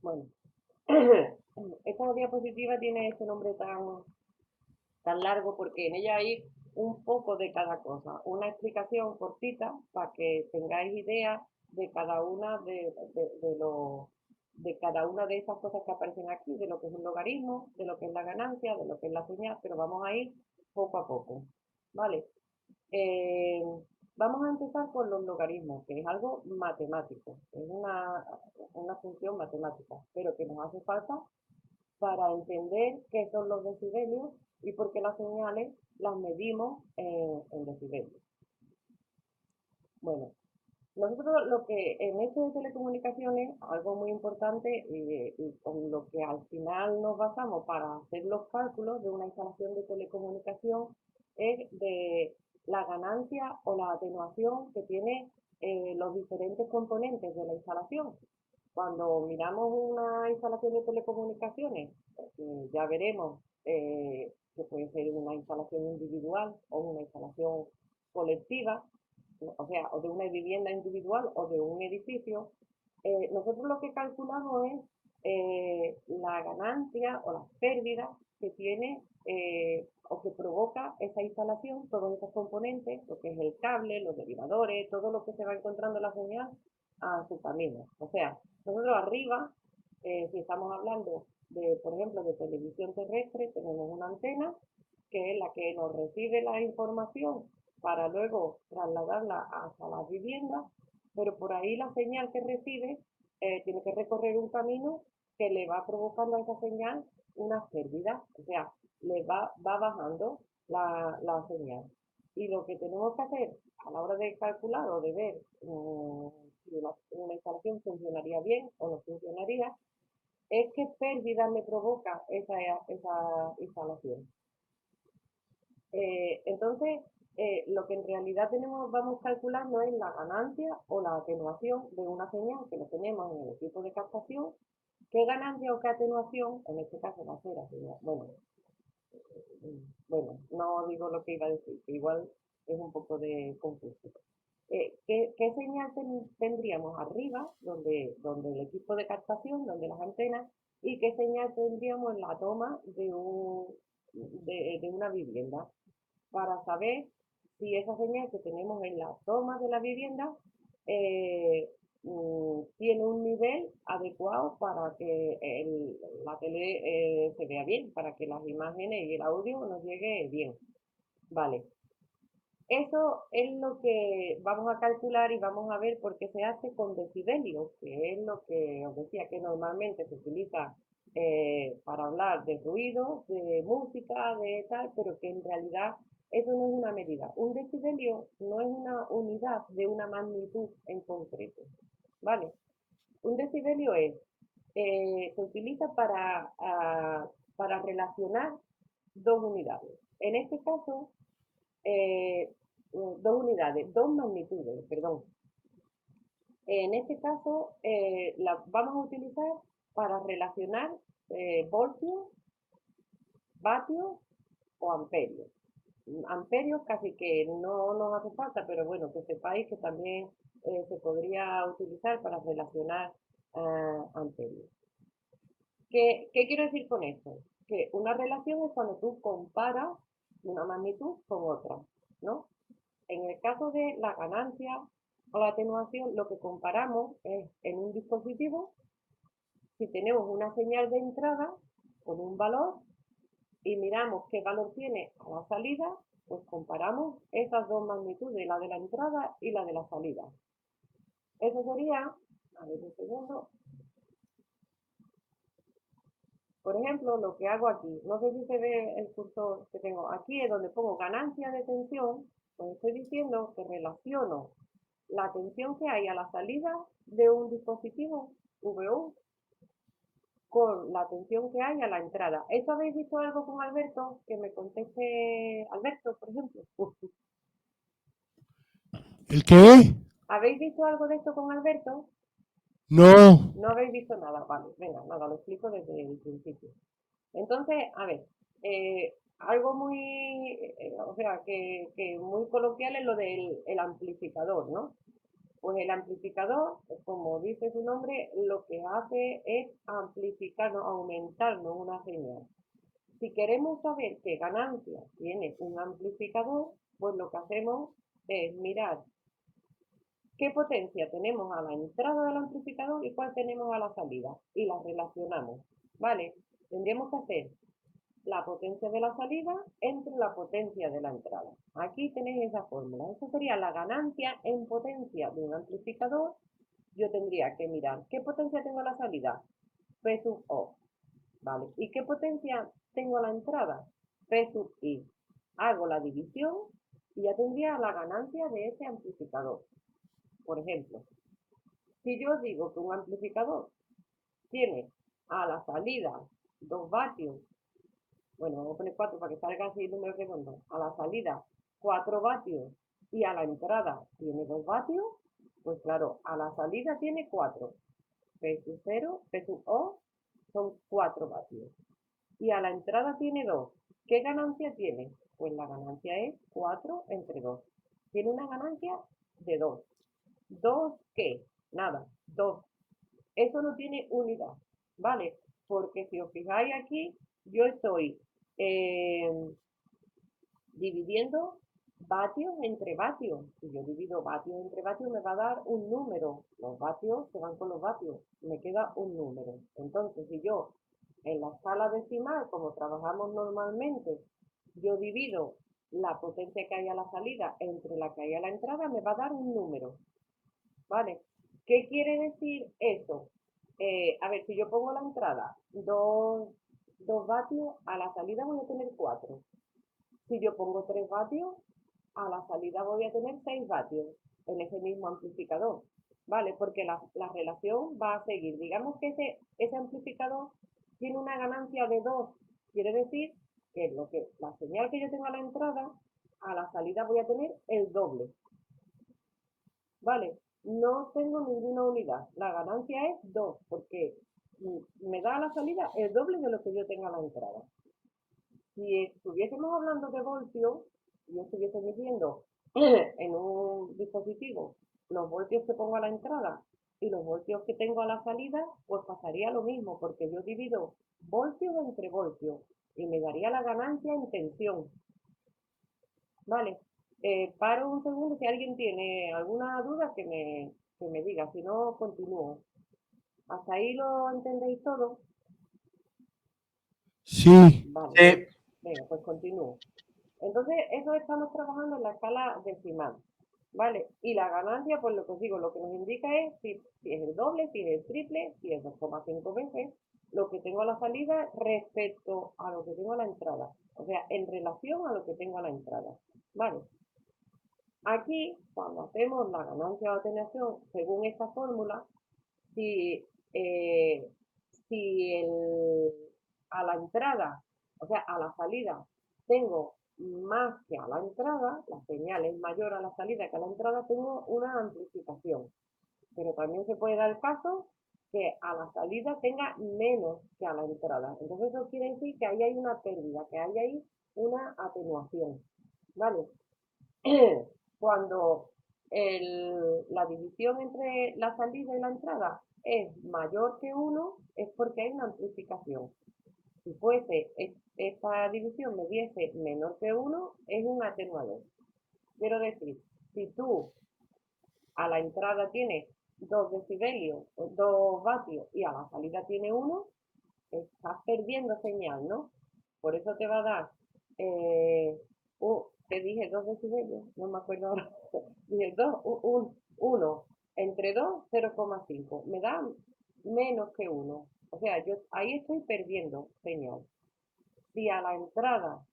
Bueno, esta diapositiva tiene este nombre tan largo porque en ella hay un poco de cada cosa, una explicación cortita para que tengáis idea de cada una de cada una de esas cosas que aparecen aquí, de lo que es un logaritmo, de lo que es la ganancia, de lo que es la señal, pero vamos a ir poco a poco, ¿vale? Eh, Vamos a empezar con los logaritmos, que es algo matemático, es una función matemática, pero que nos hace falta para entender qué son los decibelios y por qué las señales las medimos en decibelios. Bueno, nosotros lo que en esto de telecomunicaciones, algo muy importante y con lo que al final nos basamos para hacer los cálculos de una instalación de telecomunicación es de la ganancia o la atenuación que tiene los diferentes componentes de la instalación. Cuando miramos una instalación de telecomunicaciones, ya veremos que puede ser una instalación individual o una instalación colectiva, o sea, o de una vivienda individual o de un edificio. Nosotros lo que calculamos es la ganancia o las pérdidas que tiene o que provoca esa instalación, todos esos componentes, lo que es el cable, los derivadores, todo lo que se va encontrando en la señal a su camino. O sea, nosotros arriba, si estamos hablando de, por ejemplo, de televisión terrestre, tenemos una antena que es la que nos recibe la información para luego trasladarla hasta las viviendas, pero por ahí la señal que recibe tiene que recorrer un camino que le va provocando a esa señal unas pérdidas, o sea, va bajando la señal. Y lo que tenemos que hacer a la hora de calcular o de ver si una instalación funcionaría bien o no funcionaría, es qué pérdidas le provoca esa instalación. Entonces, lo que en realidad vamos calculando es la ganancia o la atenuación de una señal que lo tenemos en el equipo de captación. ¿Qué ganancia o qué atenuación? En este caso va a ser así. Bueno, no digo lo que iba a decir, que igual es un poco de confuso. ¿Qué señal tendríamos arriba, donde el equipo de captación, donde las antenas, y qué señal tendríamos en la toma de una vivienda? Para saber si esa señal que tenemos en la toma de la vivienda eh, tiene un nivel adecuado para que la tele se vea bien, para que las imágenes y el audio nos llegue bien. Vale, eso es lo que vamos a calcular y vamos a ver por qué se hace con decibelios, que es lo que os decía que normalmente se utiliza para hablar de ruido, de música, de tal, pero que en realidad eso no es una medida. Un decibelio no es una unidad de una magnitud en concreto, ¿vale? Un decibelio se utiliza para relacionar dos unidades. En este caso, eh, dos unidades, dos magnitudes, perdón. En este caso, la vamos a utilizar para relacionar voltios, vatios o amperios. Amperios casi que no nos hace falta, pero bueno, que sepáis que también se podría utilizar para relacionar amperios. ¿Qué quiero decir con esto? Que una relación es cuando tú comparas una magnitud con otra, ¿no? En el caso de la ganancia o la atenuación, lo que comparamos es en un dispositivo, si tenemos una señal de entrada con un valor y miramos qué valor tiene a la salida, pues comparamos esas dos magnitudes, la de la entrada y la de la salida. Eso sería, a ver un segundo, por ejemplo, lo que hago aquí, no sé si se ve el cursor que tengo aquí, es donde pongo ganancia de tensión, pues estoy diciendo que relaciono la tensión que hay a la salida de un dispositivo VU con la tensión que hay a la entrada. ¿Eso habéis visto algo con Alberto? Que me conteste Alberto, por ejemplo. ¿El qué? ¿Habéis visto algo de esto con Alberto? No. No habéis visto nada, vale, venga, nada, lo explico desde el principio. Entonces, a ver, algo muy, o sea, que muy coloquial es lo del el amplificador, ¿no? Pues el amplificador, como dice su nombre, lo que hace es amplificarnos, aumentarnos una señal. Si queremos saber qué ganancia tiene un amplificador, pues lo que hacemos es mirar qué potencia tenemos a la entrada del amplificador y cuál tenemos a la salida. Y las relacionamos, ¿vale? Tendríamos que hacer la potencia de la salida entre la potencia de la entrada. Aquí tenéis esa fórmula. Esa sería la ganancia en potencia de un amplificador. Yo tendría que mirar qué potencia tengo a la salida, P sub O, ¿vale? ¿Y qué potencia tengo a la entrada? P sub I. Hago la división y ya tendría la ganancia de ese amplificador. Por ejemplo, si yo digo que un amplificador tiene a la salida 2 vatios, bueno, vamos a poner 4 para que salga así el número redondo, a la salida 4 vatios y a la entrada tiene 2 vatios, pues claro, a la salida tiene 4. P sub 0, P sub O son 4 vatios. Y a la entrada tiene 2. ¿Qué ganancia tiene? Pues la ganancia es 4 entre 2. Tiene una ganancia de 2. ¿2 qué? Nada, 2. Eso no tiene unidad, ¿vale? Porque si os fijáis aquí, yo estoy eh, dividiendo vatios entre vatios. Si yo divido vatios entre vatios me va a dar un número. Los vatios se van con los vatios. Me queda un número. Entonces, si yo en la escala decimal, como trabajamos normalmente, yo divido la potencia que hay a la salida entre la que hay a la entrada, me va a dar un número. ¿Vale? ¿Qué quiere decir eso? A ver, si yo pongo la entrada 2 vatios, a la salida voy a tener 4. Si yo pongo 3 vatios, a la salida voy a tener 6 vatios en ese mismo amplificador, ¿vale? Porque la relación va a seguir. Digamos que ese amplificador tiene una ganancia de 2. Quiere decir que la señal que yo tengo a la entrada, a la salida voy a tener el doble, ¿vale? No tengo ninguna unidad. La ganancia es 2 porque me da a la salida el doble de lo que yo tenga a la entrada. Si estuviésemos hablando de voltios, y yo estuviese midiendo en un dispositivo los voltios que pongo a la entrada y los voltios que tengo a la salida, pues pasaría lo mismo, porque yo divido voltios entre voltios y me daría la ganancia en tensión. Vale, paro un segundo, si alguien tiene alguna duda que me diga, si no, continúo. ¿Hasta ahí lo entendéis todo? Sí, Vale, Sí, venga, pues continúo. Entonces, eso estamos trabajando en la escala decimal, ¿vale? Y la ganancia, pues lo que os digo, lo que nos indica es si es el doble, si es el triple, si es 2,5 veces lo que tengo a la salida respecto a lo que tengo a la entrada. O sea, en relación a lo que tengo a la entrada, ¿vale? Aquí, cuando hacemos la ganancia o atenuación según esta fórmula, si, eh, si a la entrada, o sea, a la salida, tengo más que a la entrada, la señal es mayor a la salida que a la entrada, tengo una amplificación. Pero también se puede dar el caso que a la salida tenga menos que a la entrada. Entonces eso quiere decir que ahí hay una pérdida, que hay ahí una atenuación. ¿Vale? Cuando la división entre la salida y la entrada es mayor que 1, es porque hay una amplificación. Si fuese esta división me diese menor que 1, es un atenuador. Quiero decir, si tú a la entrada tienes 2 decibelios, 2 vatios, y a la salida tiene 1, estás perdiendo señal, ¿no? Por eso te va a dar, te dije 2 decibelios, no me acuerdo ahora, dije 2, 1, entre 2, 0,5, me da menos que 1, o sea, yo ahí estoy perdiendo señal. Si a la entrada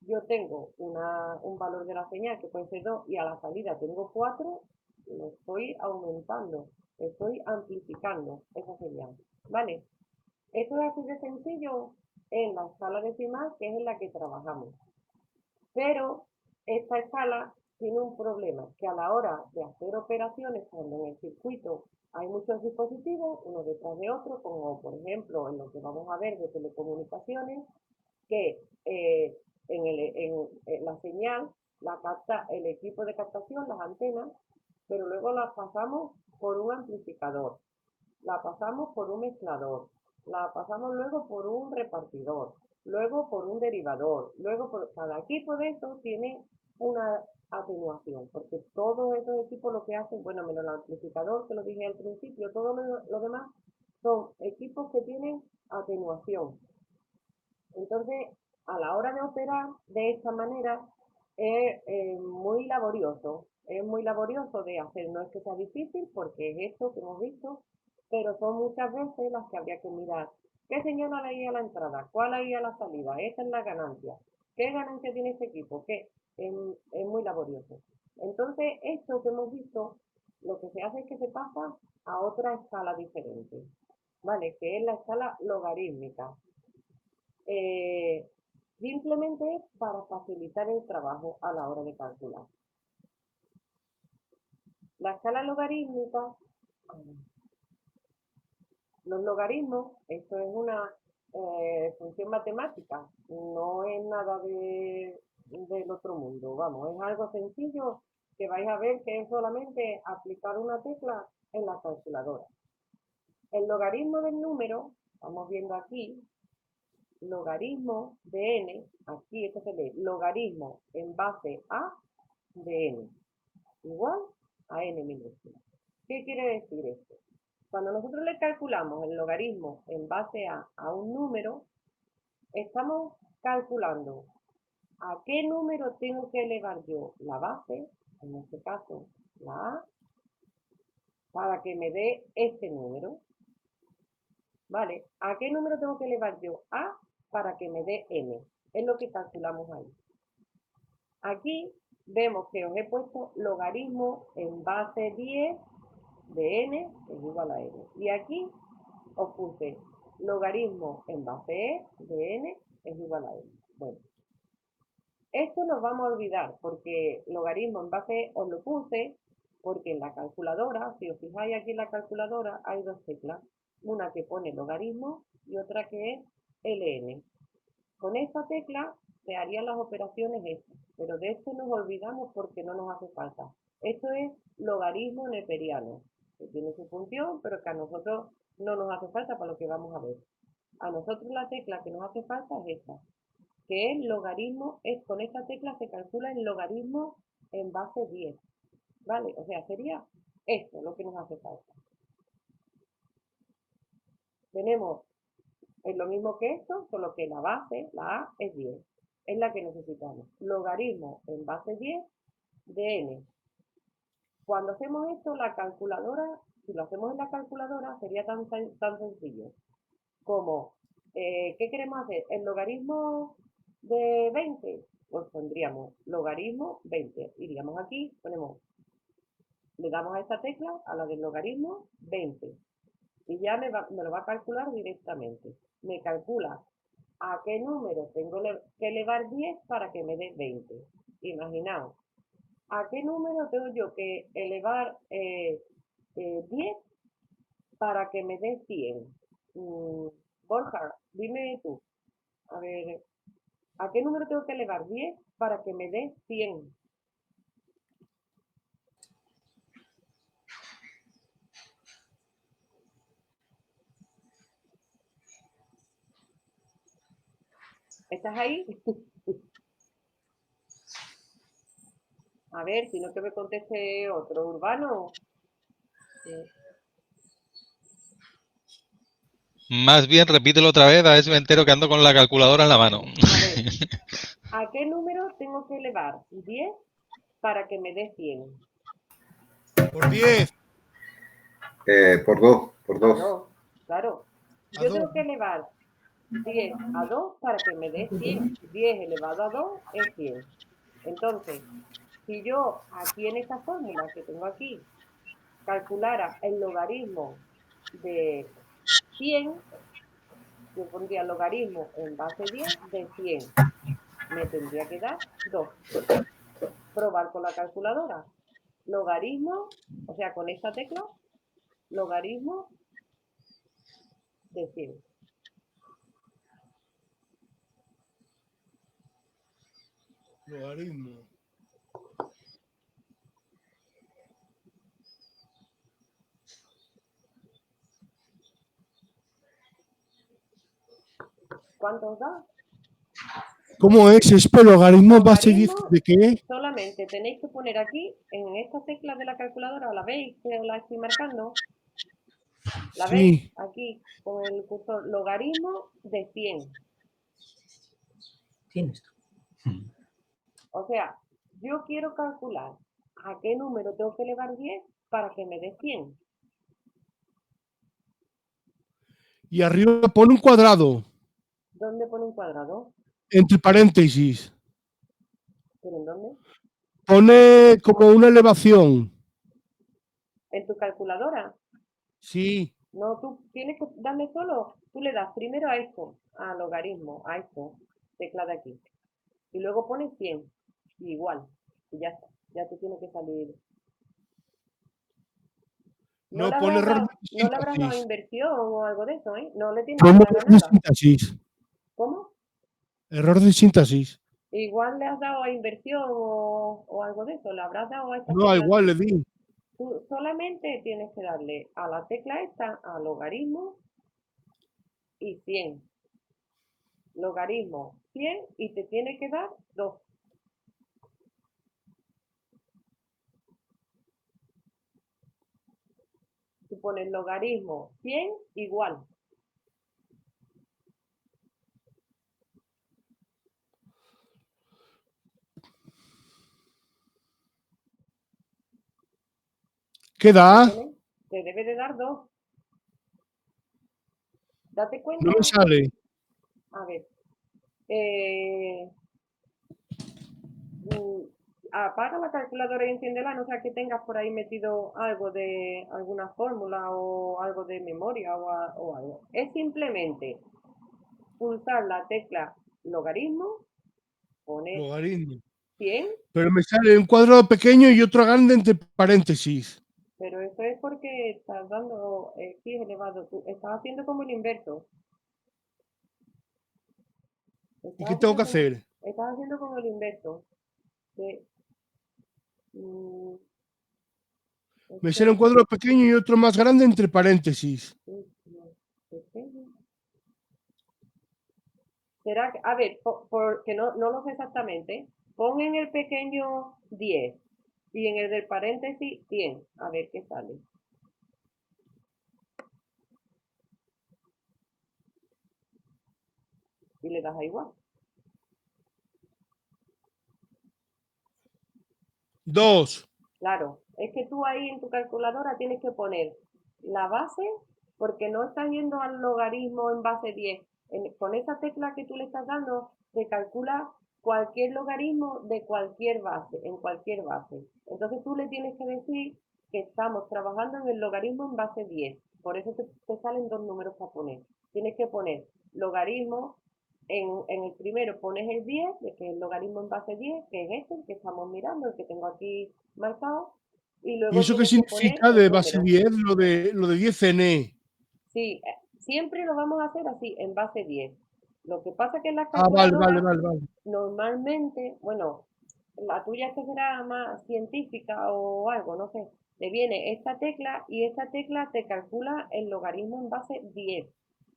yo tengo un valor de la señal que puede ser 2 y a la salida tengo 4, lo estoy aumentando, estoy amplificando esa señal, ¿vale? Esto es así de sencillo en la escala decimal, que es en la que trabajamos. Pero esta escala tiene un problema, que a la hora de hacer operaciones, cuando en el circuito hay muchos dispositivos, uno detrás de otro, como por ejemplo en lo que vamos a ver de telecomunicaciones, que en la señal la capta el equipo de captación, las antenas, pero luego las pasamos por un amplificador, la pasamos por un mezclador, la pasamos luego por un repartidor, luego por un derivador, luego por cada equipo de estos tiene una atenuación, porque todos estos equipos lo que hacen, bueno, menos el amplificador que lo dije al principio, todo lo demás son equipos que tienen atenuación. Entonces, a la hora de operar de esta manera es muy laborioso de hacer, no es que sea difícil porque es esto que hemos visto, pero son muchas veces las que habría que mirar. ¿Qué señal hay a la entrada? ¿Cuál hay a la salida? Esta es la ganancia. ¿Qué ganancia tiene este equipo? ¿Qué? Es muy laborioso. Entonces, esto que hemos visto, lo que se hace es que se pasa a otra escala diferente, ¿vale? Que es la escala logarítmica. Eh, Simplemente para facilitar el trabajo a la hora de calcular. La escala logarítmica, los logaritmos, esto es una función matemática, no es nada del otro mundo, vamos, es algo sencillo que vais a ver que es solamente aplicar una tecla en la calculadora. El logaritmo del número, estamos viendo aquí, logaritmo de n, aquí esto se lee, logaritmo en base a de n, igual a n minúscula. ¿Qué quiere decir esto? Cuando nosotros le calculamos el logaritmo en base a un número, estamos calculando a qué número tengo que elevar yo la base, en este caso la a, para que me dé este número. ¿Vale? ¿A qué número tengo que elevar yo a para que me dé n? Es lo que calculamos ahí. Aquí vemos que os he puesto logaritmo en base 10 de n es igual a n. Y aquí os puse logaritmo en base e de n es igual a n. Bueno, esto nos vamos a olvidar porque logaritmo en base e os lo puse porque en la calculadora, si os fijáis aquí en la calculadora, hay dos teclas. Una que pone logaritmo y otra que es ln. Con esta tecla se harían las operaciones estas, pero de esto nos olvidamos porque no nos hace falta. Esto es logaritmo neperiano, que tiene su función, pero que a nosotros no nos hace falta para lo que vamos a ver. A nosotros la tecla que nos hace falta es esta, que es logaritmo, con esta tecla se calcula el logaritmo en base 10, ¿vale? O sea, sería esto lo que nos hace falta. Tenemos es lo mismo que esto, solo que la base, la a, es 10. Es la que necesitamos. Logaritmo en base 10 de n. Cuando hacemos esto, la calculadora, si lo hacemos en la calculadora, sería tan sencillo como, ¿qué queremos hacer? ¿El logaritmo de 20? Pues pondríamos logaritmo 20. Iríamos aquí, ponemos, le damos a esta tecla, a la del logaritmo 20. Y ya me lo va a calcular directamente. Me calcula a qué número tengo que elevar 10 para que me dé 20. Imaginaos, ¿a qué número tengo yo que elevar 10 para que me dé 100? Borja, dime tú. A ver, ¿a qué número tengo que elevar 10 para que me dé 100? ¿Estás ahí? A ver, si no que me conteste otro urbano. Más bien, repítelo otra vez, a ver si me entero que ando con la calculadora en la mano. A ver, ¿a qué número tengo que elevar 10 para que me dé 100? Por 10. Por 2, por A 2. 2, claro. A Yo 2. tengo que elevar 10 a 2 para que me dé 100. 10 elevado a 2 es 100. Entonces, si yo aquí en esta fórmula que tengo aquí calculara el logaritmo de 100, yo pondría logaritmo en base 10 de 100. Me tendría que dar 2. Probar con la calculadora. Logaritmo, o sea, con esta tecla, logaritmo de 100. Logaritmo. ¿Cuántos da? ¿Cómo es? ¿Es logaritmo base 10 de qué? Solamente tenéis que poner aquí, en esta tecla de la calculadora, ¿la veis que la estoy marcando? ¿La veis? Sí. Aquí, con el cursor, logaritmo de 100. Tienes. O sea, yo quiero calcular a qué número tengo que elevar 10 para que me dé 100. Y arriba pone un cuadrado, ¿Dónde pone un cuadrado? entre paréntesis. ¿Pero en dónde? Pone como una elevación. ¿En tu calculadora? Sí. No, tú tienes que darle solo, tú le das primero a esto, a logaritmo, a esto, tecla de aquí. Y luego pones 100, y igual, y ya está, ya te tiene que salir. No, pone error de No le habrás dado síntesis. inversión o algo de eso, ¿eh? No le tienes que Pone dar a error de nada. síntesis. ¿Cómo? Error de síntesis. Igual le has dado a inversión o algo de eso, le habrás dado a esta No, tecla igual aquí. le di. Tú solamente tienes que darle a la tecla esta, a logaritmo y 100. Logaritmo 100 y te tiene que dar 2. Tú pones logaritmo 100 igual. ¿Qué da? Te debe de dar 2. Date No cuenta. me sale. A ver. Apaga la calculadora y enciéndela, no sea que tengas por ahí metido algo de alguna fórmula o algo de memoria o algo. Es simplemente pulsar la tecla logaritmo, poner Logaritmo. 100, Pero me sale un cuadrado pequeño y otro grande entre paréntesis. pero eso es porque estás dando x elevado. Tú estás haciendo como el inverso. ¿Y qué tengo que hacer? Estás haciendo como el inverso. Que, mm, Me sale un espera, cuadrado pequeño y otro más grande entre paréntesis. pequeño. ¿Será que, a ver, porque no lo sé exactamente, pon en el pequeño 10 y en el del paréntesis 100, a ver qué sale. Y le das a igual. 2. Claro, es que tú ahí en tu calculadora tienes que poner la base, porque no estás yendo al logaritmo en base 10. Con esa tecla que tú le estás dando, te calcula cualquier logaritmo de cualquier base, en cualquier base. Entonces tú le tienes que decir que estamos trabajando en el logaritmo en base 10. Por eso te salen dos números para poner. Tienes que poner logaritmo, en el primero pones el 10, que es el logaritmo en base 10, que es este, el que estamos mirando, el que tengo aquí marcado, y ¿Y luego eso qué tienes que poner significa el de base número. 10? Lo de 10n. Sí, siempre lo vamos a hacer así, en base 10. Lo que pasa que en la Ah, vale, vale, calculadora, vale, vale. normalmente, bueno, la tuya que será más científica o algo, no sé, te viene esta tecla y esta tecla te calcula el logaritmo en base 10,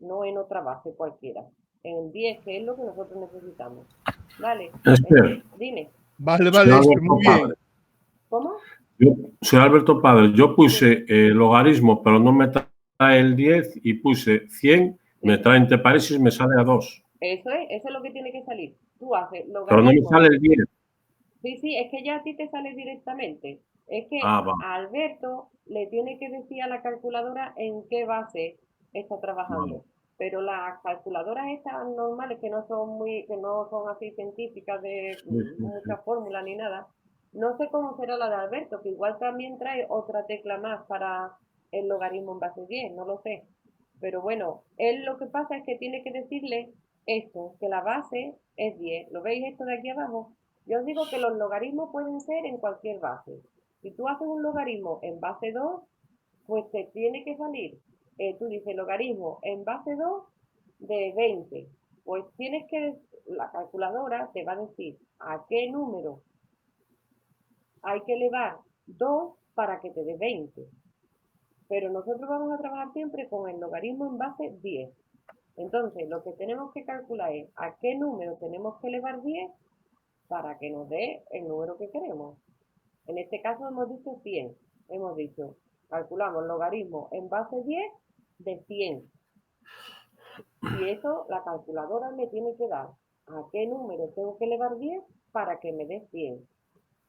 no en otra base cualquiera. En 10, que es lo que nosotros necesitamos. Vale, Esther, dime, Vale, soy vale, Esper, Alberto muy bien. Padre. ¿cómo? Soy Alberto Padre. Yo Sí, puse logaritmo, pero no me trae el 10 y puse 100, me eso, trae entre paréntesis, me sale a 2. eso es lo que tiene que salir. Tú haces Pero no me logaritmo. sale el 10. Sí, sí, es que ya a ti te sale directamente. Es que Ah, va. a Alberto le tiene que decir a la calculadora en qué base está Vale. trabajando. Pero las calculadoras estas normales que no son así científicas de Sí, sí, sí. muchas fórmulas ni nada, no sé cómo será la de Alberto, que igual también trae otra tecla más para el logaritmo en base 10, no lo sé. Pero bueno, él lo que pasa es que tiene que decirle esto, que la base es 10. ¿Lo veis esto de aquí abajo? Yo os digo que los logaritmos pueden ser en cualquier base. Si tú haces un logaritmo en base 2, pues te tiene que salir, tú dices logaritmo en base 2 de 20. Pues tienes que, la calculadora te va a decir a qué número hay que elevar 2 para que te dé 20. Pero nosotros vamos a trabajar siempre con el logaritmo en base 10. Entonces, lo que tenemos que calcular es a qué número tenemos que elevar 10 para que nos dé el número que queremos. En este caso hemos dicho 100. Hemos dicho, calculamos logaritmo en base 10 de 100. Y eso la calculadora me tiene que dar a qué número tengo que elevar 10 para que me dé 100.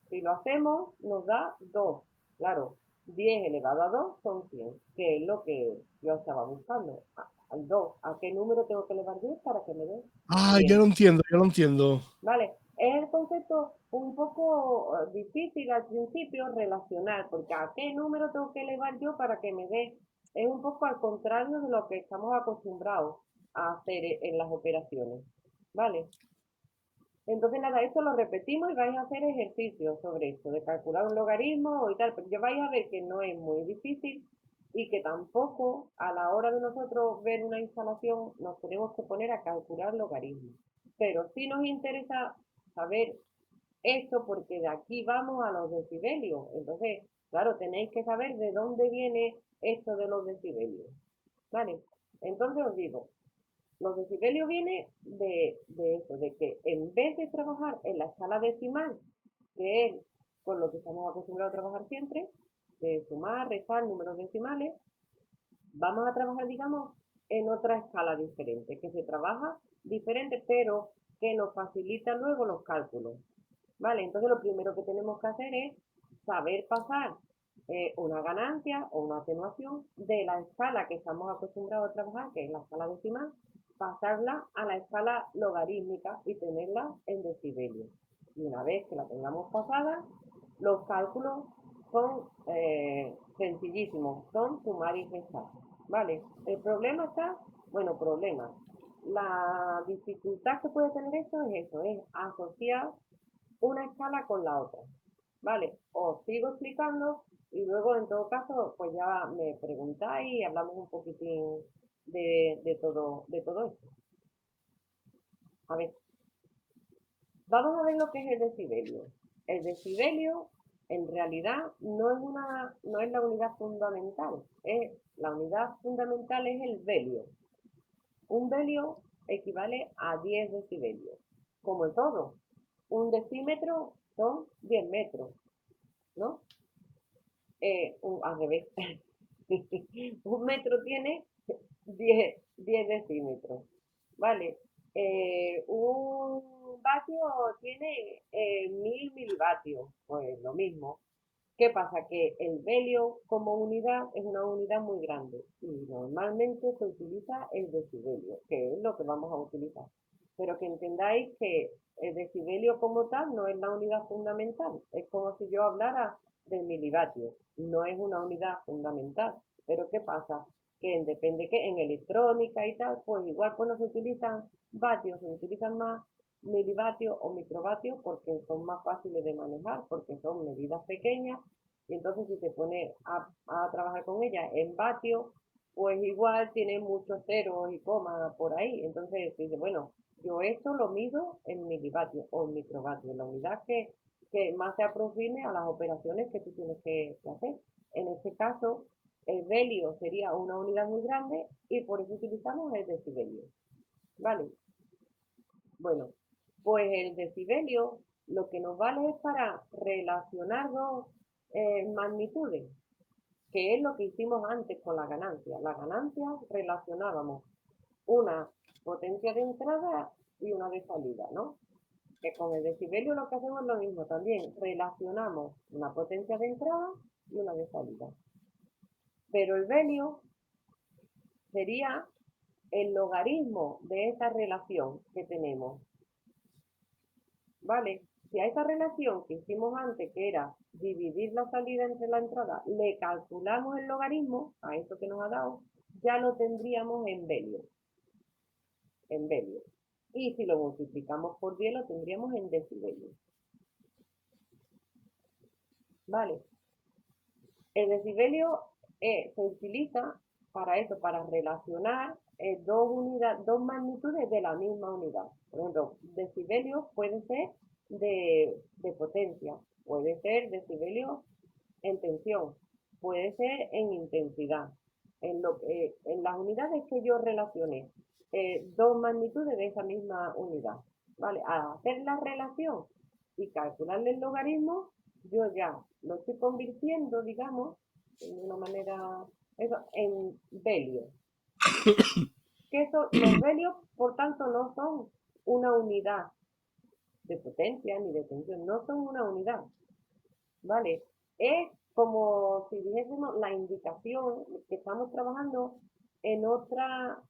Si lo hacemos, nos da 2. Claro, 10 elevado a 2 son 100, que es lo que yo estaba buscando. Al 2, ¿a qué número tengo que elevar 10 para que me dé Ah, 100? ya lo entiendo, ya lo entiendo. Vale, es el concepto un poco difícil al principio relacionar, porque ¿a qué número tengo que elevar yo para que me dé? Es un poco al contrario de lo que estamos acostumbrados a hacer en las operaciones, ¿vale? Entonces nada, esto lo repetimos y vais a hacer ejercicios sobre esto, de calcular un logaritmo y tal, pero ya vais a ver que no es muy difícil y que tampoco a la hora de nosotros ver una instalación nos tenemos que poner a calcular logaritmos. Pero sí nos interesa saber esto porque de aquí vamos a los decibelios. Entonces, claro, tenéis que saber de dónde viene esto de los decibelios. ¿Vale? Entonces os digo, los decibelios vienen de eso, de que en vez de trabajar en la escala decimal, que es con lo que estamos acostumbrados a trabajar siempre, de sumar, restar números decimales, vamos a trabajar, digamos, en otra escala diferente, que se trabaja diferente, pero que nos facilita luego los cálculos. ¿Vale? Entonces lo primero que tenemos que hacer es saber pasar una ganancia o una atenuación de la escala que estamos acostumbrados a trabajar, que es la escala decimal, pasarla a la escala logarítmica y tenerla en decibelios. Y una vez que la tengamos pasada, los cálculos son sencillísimos, son sumar y restar. ¿Vale? El problema está, bueno, problema. La dificultad que puede tener esto es eso, es asociar una escala con la otra. ¿Vale? Os sigo explicando y luego en todo caso pues ya me preguntáis y hablamos un poquitín de todo esto. A ver, vamos a ver lo que es el decibelio. El decibelio en realidad no es la unidad fundamental, la unidad fundamental es el velio. Un velio equivale a 10 decibelios, como en todo. Un decímetro son 10 metros, ¿no? Al revés. Un metro tiene 10 decímetros, ¿vale? Un vatio tiene 1000 milivatios, pues lo mismo. ¿Qué pasa? Que el velio como unidad es una unidad muy grande y normalmente se utiliza el decibelio, que es lo que vamos a utilizar. Pero que entendáis que el decibelio como tal no es la unidad fundamental. Es como si yo hablara del milivatio. No es una unidad fundamental. Pero ¿qué pasa? Que depende que en electrónica y tal, pues igual cuando se utilizan vatios, se utilizan más milivatios o microvatios porque son más fáciles de manejar, porque son medidas pequeñas y entonces si se pone a trabajar con ellas en vatios, pues igual tiene muchos ceros y comas por ahí. Entonces dice, bueno, yo esto lo mido en milivatios o en microvatios, la unidad que más se aproxime a las operaciones que tú tienes que hacer. En este caso, el velio sería una unidad muy grande y por eso utilizamos el decibelio. ¿Vale? Bueno, pues el decibelio lo que nos vale es para relacionar dos magnitudes, que es lo que hicimos antes con la ganancia. La ganancia relacionábamos una potencia de entrada y una de salida, ¿no? Que con el decibelio lo que hacemos es lo mismo también, relacionamos una potencia de entrada y una de salida. Pero el velio sería el logaritmo de esa relación que tenemos. ¿Vale? Si a esa relación que hicimos antes, que era dividir la salida entre la entrada, le calculamos el logaritmo a eso que nos ha dado, ya lo tendríamos en velio. En velio. Y si lo multiplicamos por 10, lo tendríamos en decibelio. ¿Vale? El decibelio se utiliza para eso, para relacionar dos magnitudes de la misma unidad. Por ejemplo, decibelio puede ser de potencia, puede ser decibelio en tensión, puede ser en intensidad. En las unidades que yo relacioné dos magnitudes de esa misma unidad. ¿Vale? Al hacer la relación y calcularle el logaritmo, yo ya lo estoy convirtiendo, digamos, de una manera, eso, en velios. Los velios, por tanto, no son una unidad de potencia ni de tensión, no son una unidad, ¿vale? Es como si dijésemos la indicación que estamos trabajando en otra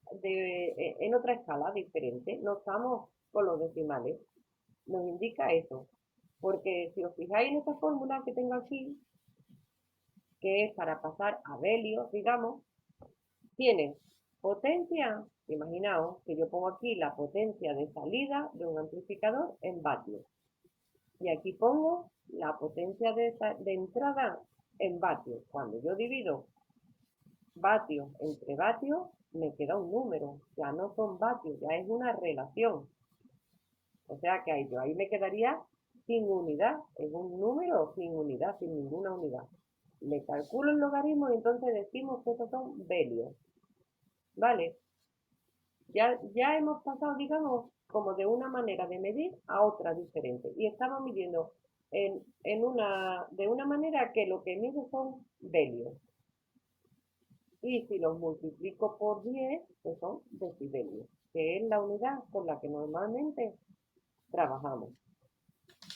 escala diferente, no estamos con los decimales, nos indica eso, porque si os fijáis en esta fórmula que tengo aquí, que es para pasar a velios, digamos, tiene potencia, imaginaos que yo pongo aquí la potencia de salida de un amplificador en vatios. Y aquí pongo la potencia de entrada en vatios. Cuando yo divido vatios entre vatios, me queda un número. Ya no son vatios, ya es una relación. O sea que ahí me quedaría sin unidad. Es un número sin unidad, sin ninguna unidad. Le calculo el logaritmo y entonces decimos que esos son velios. ¿Vale? Ya hemos pasado, digamos, como de una manera de medir a otra diferente. Y estamos midiendo de una manera que lo que mide son velios. Y si los multiplico por 10, pues son decibelios, que es la unidad con la que normalmente trabajamos.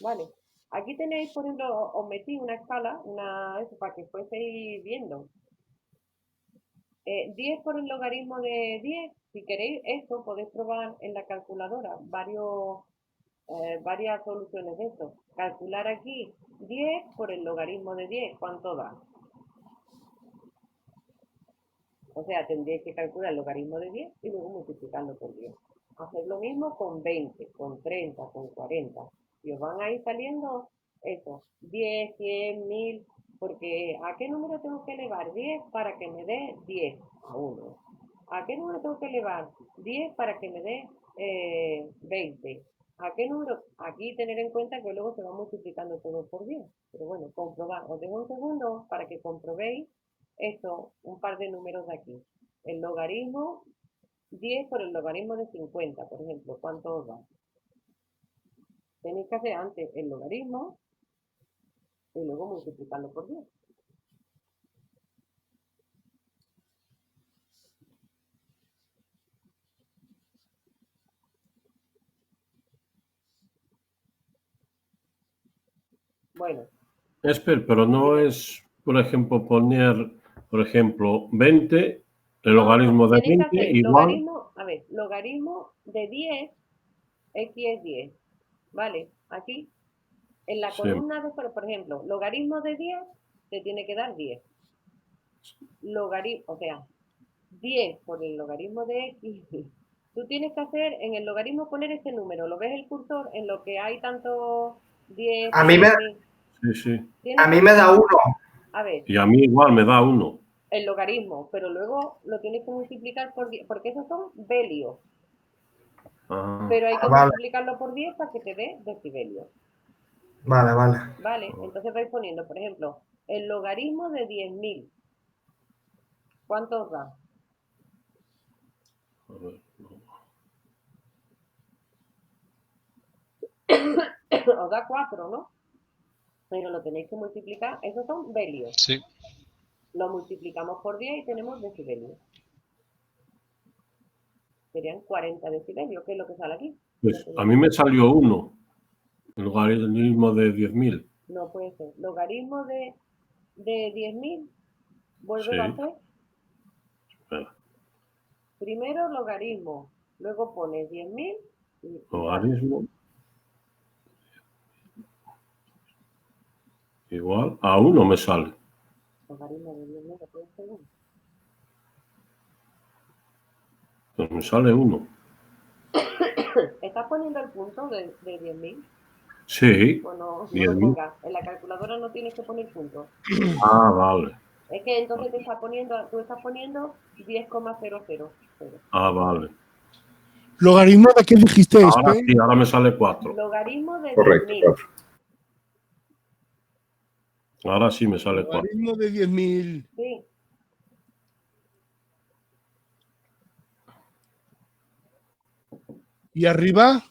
¿Vale? Aquí tenéis, por ejemplo, os metí una escala, eso para que fueseis viendo. 10 por el logaritmo de 10, si queréis esto, podéis probar en la calculadora varias soluciones de esto. Calcular aquí 10 por el logaritmo de 10, ¿cuánto da? O sea, tendríais que calcular el logaritmo de 10 y luego multiplicarlo por 10. Hacer lo mismo con 20, con 30, con 40. Y os van a ir saliendo eso, 10, 100, 1000, porque ¿a qué número tengo que elevar 10 para que me dé 10 a 1? ¿A qué número tengo que elevar 10 para que me dé 20? ¿A qué número? Aquí tener en cuenta que luego se va multiplicando todo por 10. Pero bueno, comprobar. Os dejo un segundo para que comprobéis esto, un par de números de aquí. El logaritmo 10 por el logaritmo de 50, por ejemplo, ¿cuánto os da? Tenéis que hacer antes el logaritmo y luego multiplicarlo por 10. Bueno. Esper, pero no es, por ejemplo, poner, por ejemplo, 20, el logaritmo de 20 igual. Logaritmo, a ver, logaritmo de 10, x es 10, ¿vale? Aquí, en la columna de, por ejemplo, logaritmo de 10 te tiene que dar 10. Logaritmo, o sea, 10 por el logaritmo de x. Tú tienes que hacer en el logaritmo poner este número. ¿Lo ves el cursor en lo que hay tanto 10? A mí me, sí. A mí me da 1. A ver. Y a mí igual me da 1. El logaritmo, pero luego lo tienes que multiplicar por 10, porque esos son velios. Pero hay que multiplicarlo por 10 para que te dé decibelios. Vale. Vale, entonces vais poniendo, por ejemplo, el logaritmo de 10.000. ¿Cuánto os da? A ver, Os da 4, ¿no? Pero lo tenéis que multiplicar, esos son velios. Sí. Lo multiplicamos por 10 y tenemos decibelios. Serían 40 decibelios, que es lo que sale aquí. Pues a mí me salió 1, el logaritmo de 10.000. No puede ser. Logaritmo de 10.000, vuelve a hacer. Espera. Primero logaritmo, luego pones 10.000. Logaritmo igual a 1 me sale. Logaritmo de 10.000, ¿lo puedes hacer? Pues me sale 1. ¿Estás poniendo el punto de 10.000? Sí. Bueno, no lo pongas. En la calculadora no tienes que poner puntos. Ah, vale. Es que entonces tú estás poniendo 10,000. Ah, vale. ¿Logaritmo de qué dijiste? Ahora sí, ahora me sale 4. Logaritmo de 10.000. Correcto, 4. Ahora sí me sale 4. Logaritmo de 10.000. Sí. ¿Y arriba?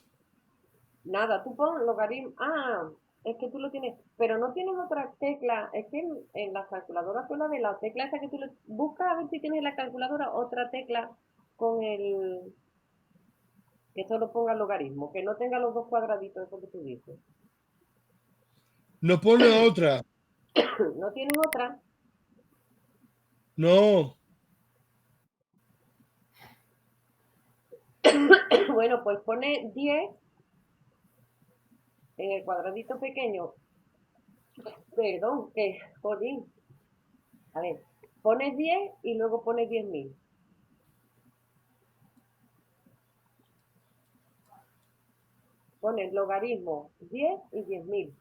Nada, tú pon logaritmo. Ah, es que tú lo tienes, pero no tienes otra tecla. Es que en la calculadora tú la ves, la tecla esa que tú le buscas a ver si tienes en la calculadora otra tecla con el que solo ponga logaritmo, que no tenga los dos cuadraditos, eso que tú dices. No pone otra. ¿No tienes otra? No. Bueno, pues pone 10 en el cuadradito pequeño. Perdón, que jodín. A ver, pones 10 y luego pones 10.000. Pones logaritmo 10 y 10.000.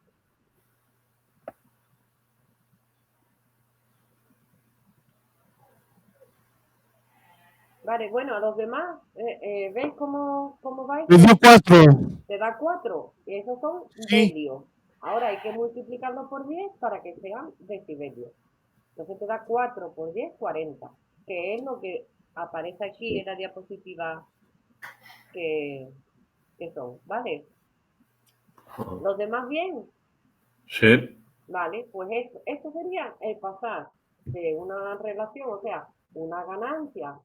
Vale, bueno, a los demás, ¿veis cómo va Me esto? dio 4. Te da 4 y esos son Sí. velios. Ahora hay que multiplicarlo por 10 para que sean decibelios. Entonces te da 4 por 10, 40, que es lo que aparece aquí en la diapositiva que, que son, ¿vale? ¿Los demás bien? Sí. Vale, pues esto sería el pasar de una relación, o sea, una ganancia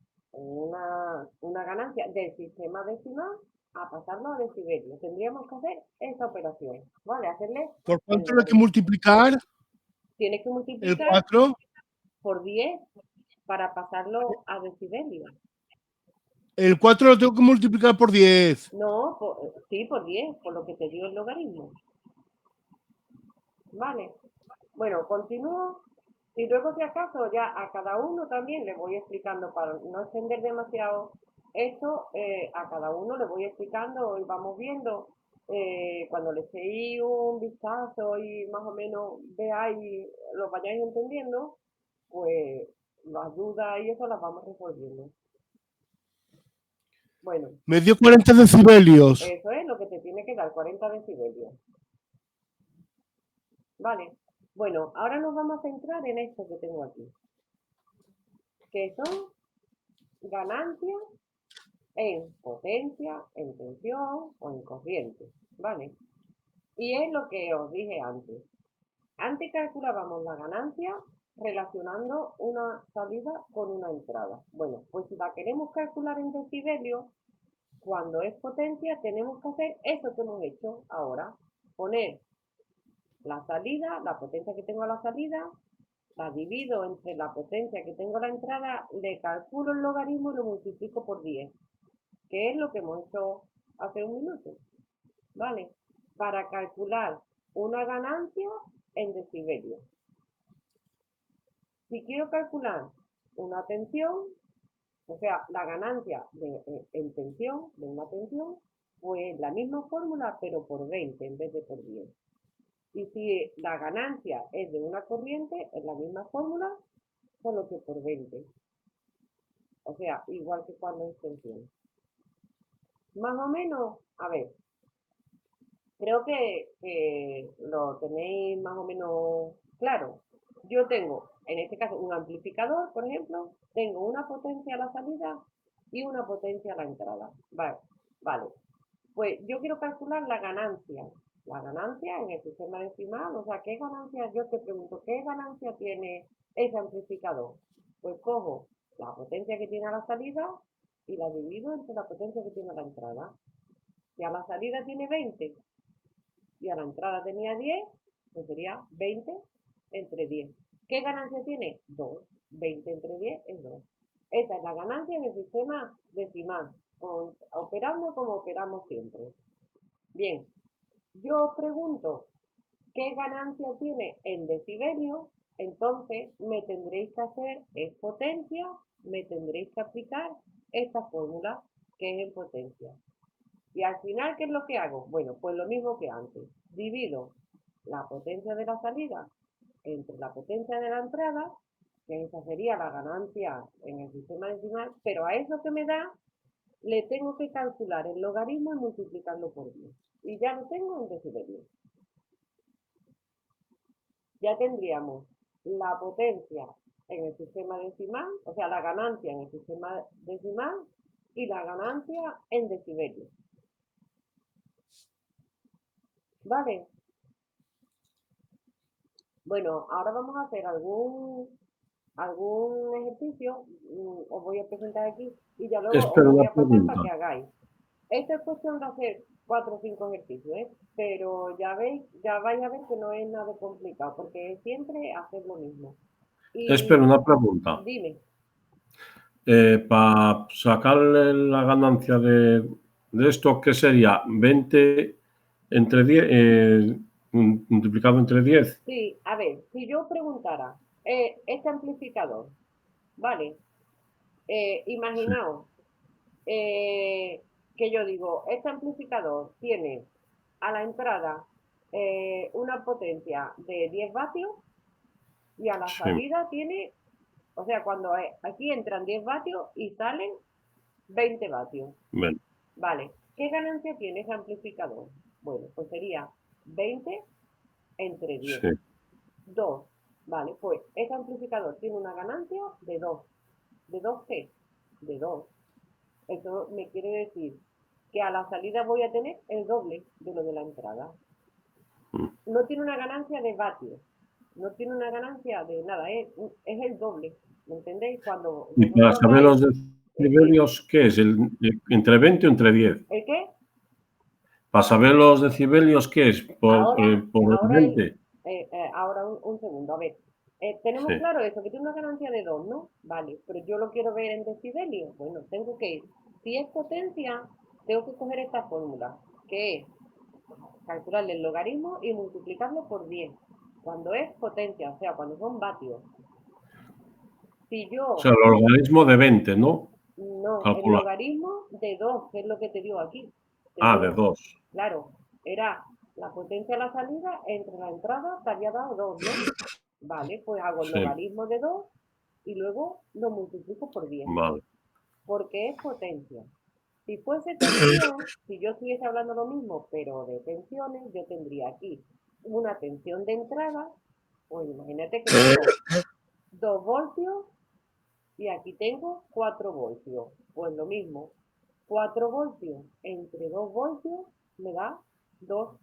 del sistema decimal a pasarlo a decibelios. Tendríamos que hacer esta operación, ¿vale? Hacerle ¿Por el cuánto hay que logaritmo. multiplicar? Tienes que El multiplicar 4. por 10 para pasarlo a decibelios. El 4 lo tengo que multiplicar por 10. No, sí, por 10, por lo que te dio el logaritmo. Vale. Bueno, continúo. Y luego, si acaso, ya a cada uno también le voy explicando, para no extender demasiado esto, a cada uno le voy explicando y vamos viendo. Cuando le echéis un vistazo y más o menos veáis, lo vayáis entendiendo, pues las dudas y eso las vamos resolviendo. Bueno, Me dio 40 decibelios. eso es lo que te tiene que dar, 40 decibelios. Vale. Bueno, ahora nos vamos a centrar en esto que tengo aquí, que son ganancias en potencia, en tensión o en corriente, ¿vale? Y es lo que os dije antes. Antes calculábamos la ganancia relacionando una salida con una entrada. Bueno, pues si la queremos calcular en decibelios, cuando es potencia tenemos que hacer eso que hemos hecho ahora. Poner la salida, la potencia que tengo a la salida, la divido entre la potencia que tengo a la entrada, le calculo el logaritmo y lo multiplico por 10, que es lo que hemos hecho hace un minuto, ¿vale? Para calcular una ganancia en decibelios. Si quiero calcular una tensión, o sea, la ganancia en tensión, de una tensión, pues la misma fórmula, pero por 20 en vez de por 10. Y si la ganancia es de una corriente, es la misma fórmula, solo que por 20. O sea, igual que cuando es tensión. Más o menos, a ver, creo que lo tenéis más o menos claro. Yo tengo, en este caso, un amplificador, por ejemplo, tengo una potencia a la salida y una potencia a la entrada. Vale. Pues yo quiero calcular la ganancia. La ganancia en el sistema decimal, o sea, ¿qué ganancia? Yo te pregunto, ¿qué ganancia tiene ese amplificador? Pues cojo la potencia que tiene a la salida y la divido entre la potencia que tiene a la entrada. Si a la salida tiene 20 y a la entrada tenía 10, pues sería 20 entre 10. ¿Qué ganancia tiene? 2. 20 entre 10 es 2. Esa es la ganancia en el sistema decimal, operando como operamos siempre. Bien, yo os pregunto, ¿qué ganancia tiene en decibelios? Entonces me tendréis que hacer es potencia, me tendréis que aplicar esta fórmula que es en potencia. Y al final, ¿qué es lo que hago? Bueno, pues lo mismo que antes. Divido la potencia de la salida entre la potencia de la entrada, que esa sería la ganancia en el sistema decimal, pero a eso que me da, le tengo que calcular el logaritmo y multiplicarlo por 10. Y ya lo tengo en decibelios. Ya tendríamos la potencia en el sistema decimal, o sea, la ganancia en el sistema decimal y la ganancia en decibelios. ¿Vale? Bueno, ahora vamos a hacer algún ejercicio, os voy a presentar aquí y ya luego os Espera voy una a pasar para pregunta. que hagáis. Esta es cuestión de hacer 4 o 5 ejercicios, ¿eh? Pero ya veis, ya vais a ver que no es nada complicado, porque es siempre hacer lo mismo. Espera Y una pregunta. dime, Para sacarle la ganancia de esto, ¿qué sería? 20 entre 10, multiplicado entre 10. sí, a ver, si yo preguntara, este amplificador, ¿vale? Sí, Imaginaos que yo digo, este amplificador tiene a la entrada una potencia de 10 vatios y a la sí, salida tiene, o sea, cuando aquí entran 10 vatios y salen 20 vatios. bueno, Vale, ¿qué ganancia tiene ese amplificador? Bueno, pues sería 20 entre 10. sí. 2. Vale, pues ese amplificador tiene una ganancia de 2. ¿De 2 qué? De 2. Eso me quiere decir que a la salida voy a tener el doble de lo de la entrada. No tiene una ganancia de vatios, no tiene una ganancia de nada, es el doble. ¿Me entendéis? Cuando Y para vosotros saber dais, los dime, decibelios, ¿qué es? ¿Entre 20 o entre 10? ¿el qué? Para saber los decibelios, ¿qué es? Ahora, Por ahora, 20. ahora un segundo, a ver. Tenemos Sí. claro eso, que tiene una ganancia de 2, ¿no? Vale, pero yo lo quiero ver en decibelios. Bueno, tengo que, si es potencia, tengo que coger esta fórmula, que es calcularle el logaritmo y multiplicarlo por 10. Cuando es potencia, o sea, cuando son vatios. Si O yo, sea, el logaritmo de 20, ¿no? no, el Calcula. logaritmo de 2, que es lo que te dio aquí. Te Ah, de dio, 2. claro, era la potencia de la salida entre la entrada, te había dado 2, ¿no? Vale, pues hago el Sí, logaritmo de 2 y luego lo multiplico por 10, vale. porque es potencia. Si fuese tensión, si yo estuviese hablando lo mismo, pero de tensiones, yo tendría aquí una tensión de entrada, pues imagínate que tengo 2 voltios y aquí tengo 4 voltios. Pues lo mismo, 4 voltios entre 2 voltios me da 2.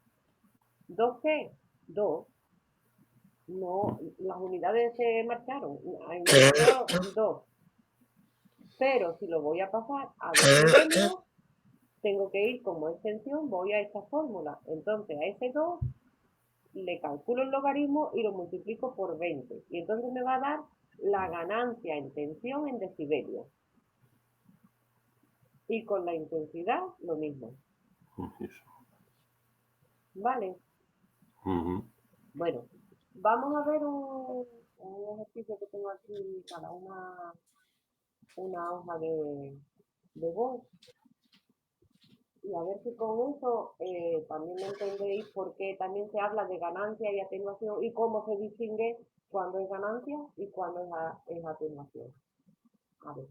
¿2 qué? 2. No, las unidades se marcharon. Ahí me quedó 2. Pero si lo voy a pasar a decibelios, tengo que ir como extensión, voy a esta fórmula. Entonces a ese 2 le calculo el logaritmo y lo multiplico por 20. Y entonces me va a dar la ganancia en tensión en decibelios. Y con la intensidad lo mismo. ¿Vale? Ujú. Bueno, vamos a ver un ejercicio que tengo aquí para una hoja de voz. Y a ver si con eso también me entendéis por qué también se habla de ganancia y atenuación y cómo se distingue cuando es ganancia y cuando es atenuación. A ver.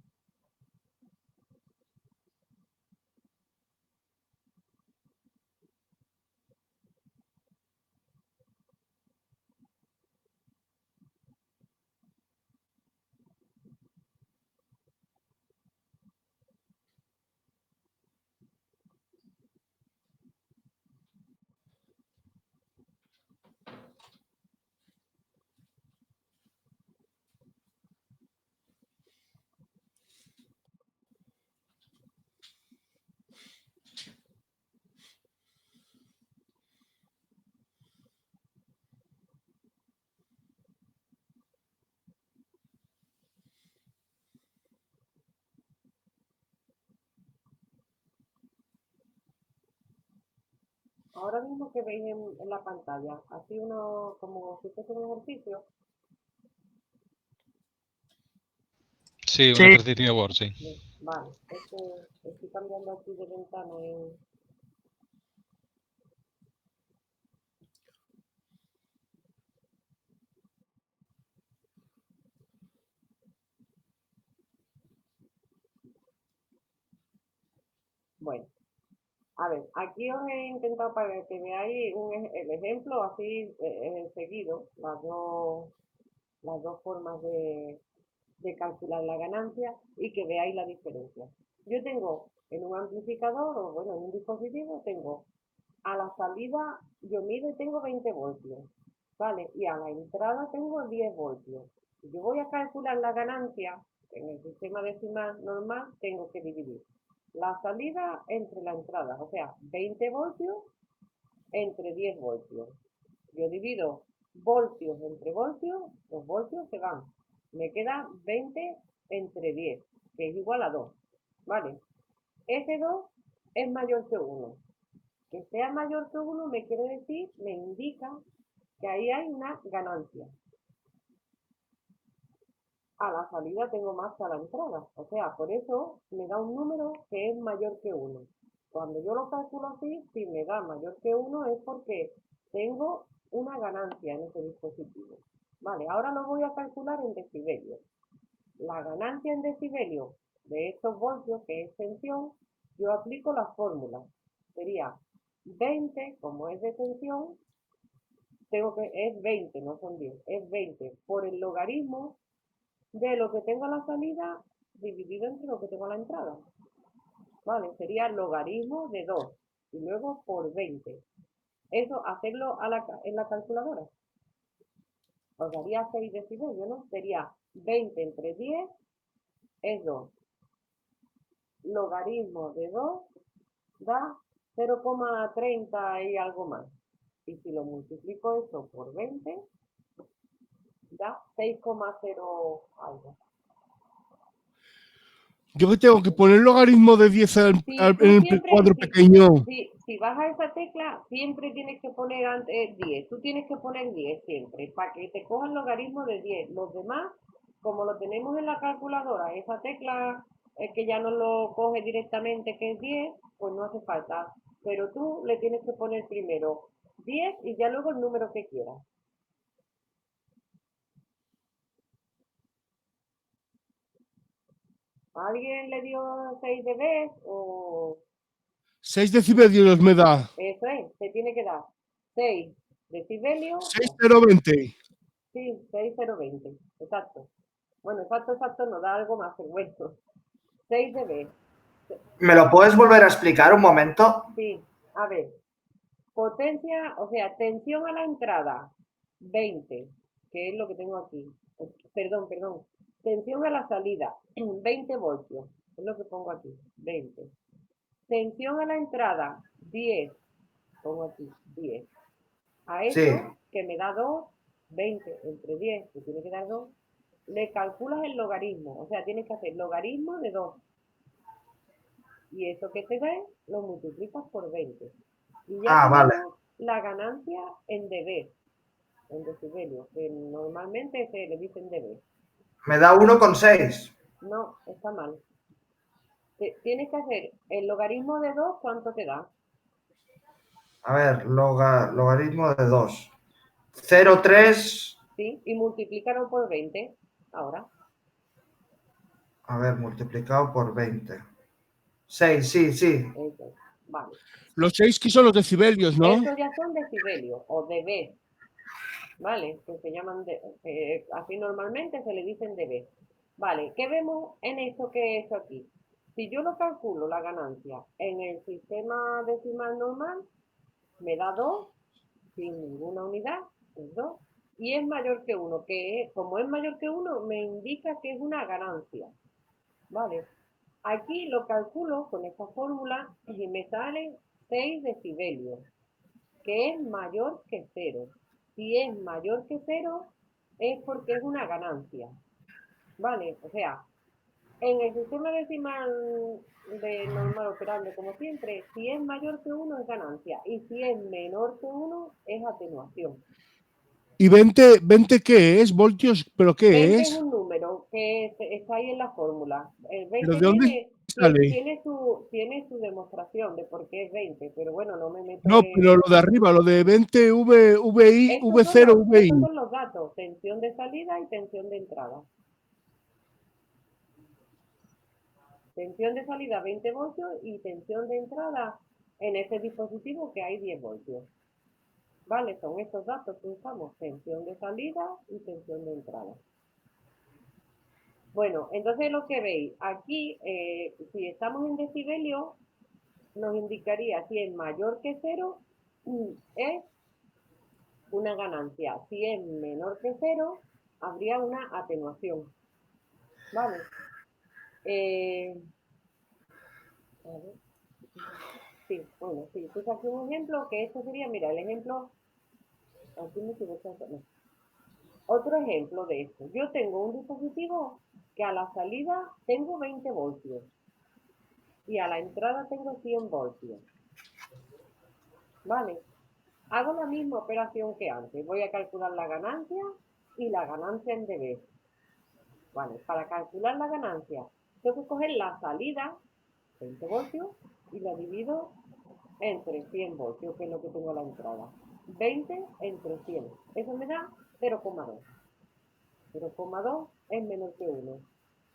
Ahora mismo que veis en la pantalla, así uno como si fuese un ejercicio. Sí, un ejercicio de Word, sí. Vale, estoy cambiando aquí de ventana en... Bueno, a ver, aquí os he intentado para que veáis el ejemplo así seguido, las dos formas de calcular la ganancia y que veáis la diferencia. Yo tengo en un amplificador o bueno, en un dispositivo, tengo a la salida, yo mido y tengo 20 voltios, ¿vale? Y a la entrada tengo 10 voltios. Si yo voy a calcular la ganancia en el sistema decimal normal, tengo que dividir la salida entre la entrada, o sea, 20 voltios entre 10 voltios. Yo divido voltios entre voltios, los voltios se van. Me queda 20 entre 10, que es igual a 2, ¿vale? Ese 2 es mayor que 1. Que sea mayor que 1 me quiere decir, me indica que ahí hay una ganancia. A la salida tengo más que a la entrada. O sea, por eso me da un número que es mayor que 1. Cuando yo lo calculo así, si me da mayor que 1 es porque tengo una ganancia en ese dispositivo. Vale, ahora lo voy a calcular en decibelios. La ganancia en decibelios de estos voltios, que es tensión, yo aplico la fórmula. Sería 20, como es de tensión, es 20, no son 10, es 20 por el logaritmo de lo que tengo a la salida dividido entre lo que tengo a la entrada. Vale, sería el logaritmo de 2 y luego por 20. Eso, hacerlo en la calculadora. Os daría 6 decibelios, ¿no? Sería 20 entre 10 es 2. Logaritmo de 2 da 0,30 y algo más. Y si lo multiplico eso por 20, da 6,0 algo. Yo que tengo que poner el logaritmo de 10 en el cuadro pequeño. Si vas a esa tecla, siempre tienes que poner antes 10. Tú tienes que poner 10 siempre, para que te coja el logaritmo de 10. Los demás, como lo tenemos en la calculadora, esa tecla es que ya no lo coge directamente, que es 10, pues no hace falta. Pero tú le tienes que poner primero 10 y ya luego el número que quieras. ¿Alguien le dio 6 dB o...? 6 decibelios me da. Eso es, te tiene que dar 6 decibelios. 6020. Sí, 6020, exacto. Bueno, exacto, nos da algo más, pero bueno. 6 dB. ¿Me lo puedes volver a explicar un momento? Sí, a ver. Potencia, o sea, tensión a la entrada, 20, que es lo que tengo aquí. Perdón. Tensión a la salida, 20 voltios, es lo que pongo aquí, 20. Tensión a la entrada, 10, pongo aquí, 10. A Sí. eso, que me da 2, 20 entre 10, que tiene que dar 2, le calculas el logaritmo, o sea, tienes que hacer logaritmo de 2. Y eso que te da, lo multiplicas por 20. Y ya Vale. tenemos la ganancia en dB, en decibelios, que normalmente se le dicen dB. Me da 1,6. No, está mal. Tienes que hacer el logaritmo de 2, ¿cuánto te da? A ver, logaritmo de 2. 0,3. Sí, y multiplícalo por 20, ahora. A ver, multiplicado por 20. 6, sí. Eso, vale. Los 6 que son los decibelios, ¿no? Estos ya son decibelios o dB, ¿vale? Que se llaman, así normalmente se le dicen dB. Vale, ¿qué vemos en esto que he hecho aquí? Si yo lo calculo, la ganancia, en el sistema decimal normal, me da 2, sin ninguna unidad, es 2, y es mayor que 1, como es mayor que 1, me indica que es una ganancia, ¿vale? Aquí lo calculo con esta fórmula y me salen 6 decibelios, que es mayor que 0. Si es mayor que 0, es porque es una ganancia, ¿vale? O sea, en el sistema decimal de normal operable, como siempre, si es mayor que 1 es ganancia, y si es menor que 1 es atenuación. ¿Y 20 qué es? ¿Voltios? ¿Pero qué 20 es? es un número que está ahí en la fórmula. El ¿Pero 20 de dónde sale? tiene su demostración de por qué es 20, pero bueno, no me meto No, pero en... lo de arriba, lo de 20 VI, V0, VI. Estos son los datos, tensión de salida y tensión de entrada. Tensión de salida 20 voltios y tensión de entrada en este dispositivo que hay 10 voltios. Vale, son estos datos que usamos, tensión de salida y tensión de entrada. Bueno, entonces lo que veis, aquí, si estamos en decibelios, nos indicaría si es mayor que 0, es una ganancia. Si es menor que 0, habría una atenuación. ¿Vale? A ver. Sí, bueno, sí, puse aquí un ejemplo, que esto sería, mira, el ejemplo, aquí me equivoqué, no. Otro ejemplo de esto. Yo tengo un dispositivo que a la salida tengo 20 voltios y a la entrada tengo 100 voltios. ¿Vale? Hago la misma operación que antes. Voy a calcular la ganancia y la ganancia en dB. Vale, para calcular la ganancia, tengo que coger la salida, 20 voltios, y la divido entre 100 voltios, que es lo que tengo a la entrada. 20 entre 100. Eso me da 0,2. 0,2 es menor que 1.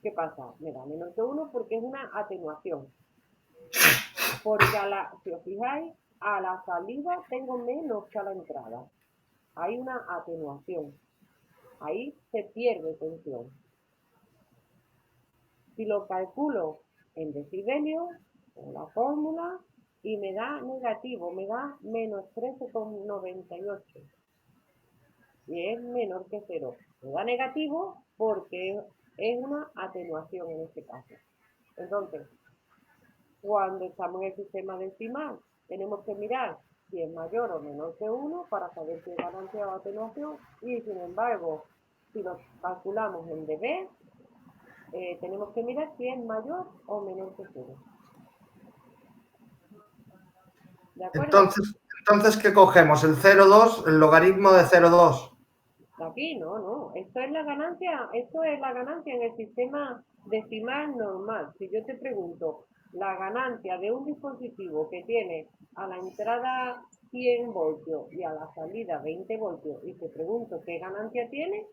¿Qué pasa? Me da menor que 1 porque es una atenuación. Porque si os fijáis, a la salida tengo menos que a la entrada. Hay una atenuación. Ahí se pierde tensión. Si lo calculo en decibelios, con la fórmula, y me da negativo, me da menos 13,98. Y es menor que 0. Me da negativo porque es una atenuación en este caso. Entonces, cuando estamos en el sistema decimal, tenemos que mirar si es mayor o menor que 1 para saber si es ganancia o atenuación. Y sin embargo, si lo calculamos en dB, tenemos que mirar si es mayor o menor que 0. ¿De acuerdo? Entonces, ¿qué cogemos? ¿El 0,2, el logaritmo de 0,2? Aquí no. Esto es la ganancia en el sistema decimal normal. Si yo te pregunto la ganancia de un dispositivo que tiene a la entrada 100 voltios y a la salida 20 voltios y te pregunto qué ganancia tiene,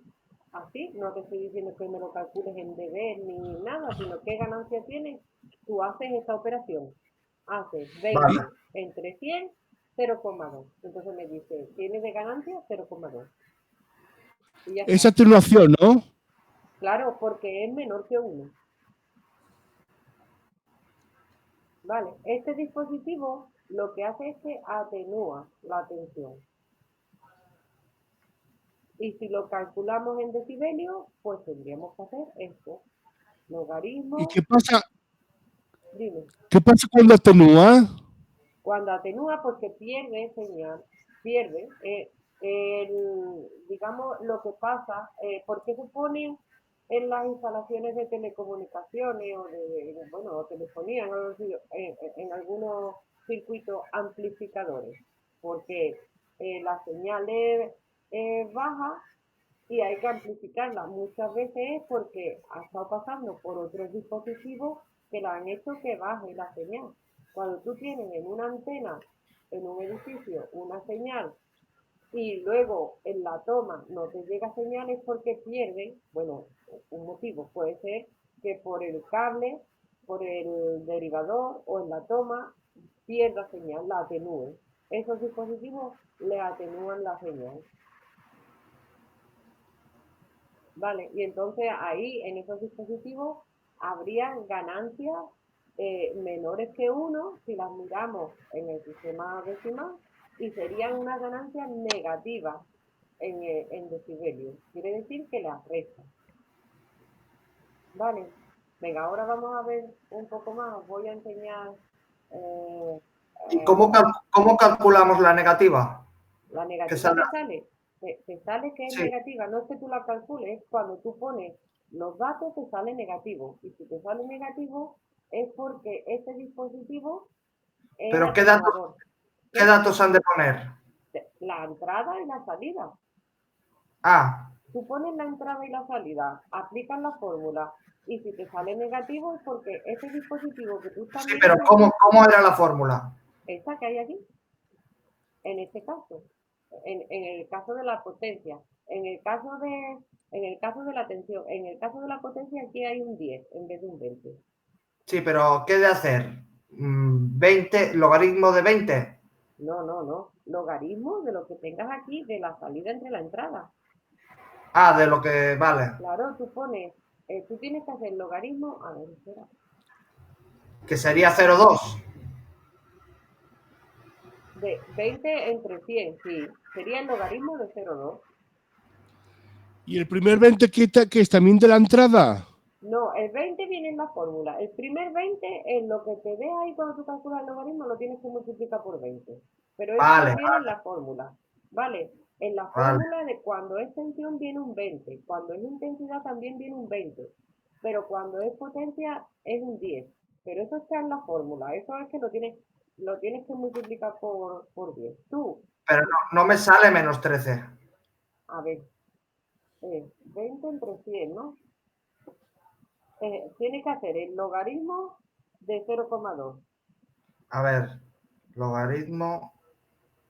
así, no te estoy diciendo que me lo calcules en dB ni nada, sino qué ganancia tiene, tú haces esta operación. Haces 20 Vale. entre 100, 0,2. Entonces me dice, ¿tiene de ganancia? 0,2. Y ya Es está. atenuación, ¿no? Claro, porque es menor que 1. Vale, este dispositivo lo que hace es que atenúa la tensión. Y si lo calculamos en decibelios, pues tendríamos que hacer esto. Logaritmo, ¿Y dime. qué pasa cuando atenúa? Cuando atenúa, pues que pierde señal, pierde. Digamos, lo que pasa, ¿por qué se ponen en las instalaciones de telecomunicaciones o telefonía en algunos circuitos amplificadores? Porque la señal es baja y hay que amplificarla. Muchas veces es porque ha estado pasando por otros dispositivos que la han hecho que baje la señal. Cuando tú tienes en una antena, en un edificio, una señal y luego en la toma no te llega señal es porque pierde, bueno, un motivo puede ser que por el cable, por el derivador o en la toma pierda señal, la atenúe. Esos dispositivos le atenúan la señal. Vale, y entonces ahí en esos dispositivos habrían ganancias menores que 1 si las miramos en el sistema decimal y serían unas ganancias negativas en decibelios. Quiere decir que las resta. Vale, venga, ahora vamos a ver un poco más. Os voy a enseñar ¿Y cómo calculamos la negativa? la negativa Que sale- te sale que es Sí, negativa, no es que tú la calcules, cuando tú pones los datos te sale negativo. Y si te sale negativo es porque este dispositivo es pero atenuador. ¿qué datos han de poner? La entrada y la salida. Ah, Tú pones la entrada y la salida, aplicas la fórmula y si te sale negativo es porque este dispositivo que tú estás sí, pero mirando, ¿cómo era la fórmula? esta que hay aquí, en este caso, en el caso de la potencia, en el caso de la tensión, en el caso de la potencia aquí hay un 10 en vez de un 20. Sí, pero ¿qué de hacer? 20, logaritmo de 20. No, logaritmo de lo que tengas aquí de la salida entre la entrada. Ah, de lo que vale. Claro, tú pones Tú tienes que hacer logaritmo, a ver, espera. Que sería 0,2. De 20 entre 100, sí. Sería el logaritmo de 0,2. ¿Y el primer 20 que es también de la entrada? No, el 20 viene en la fórmula. El primer 20 es lo que te dé ahí cuando tú calculas el logaritmo, lo tienes que multiplicar por 20. Pero eso Vale, viene en la fórmula, ¿vale? En la vale. fórmula de cuando es tensión viene un 20, cuando es intensidad también viene un 20, pero cuando es potencia es un 10. Pero eso está en la fórmula, eso es que lo tienes que multiplicar por 10. Tú, Pero no me sale menos 13. a ver, 20 entre 100, ¿no? Tienes que hacer el logaritmo de 0,2. A ver, logaritmo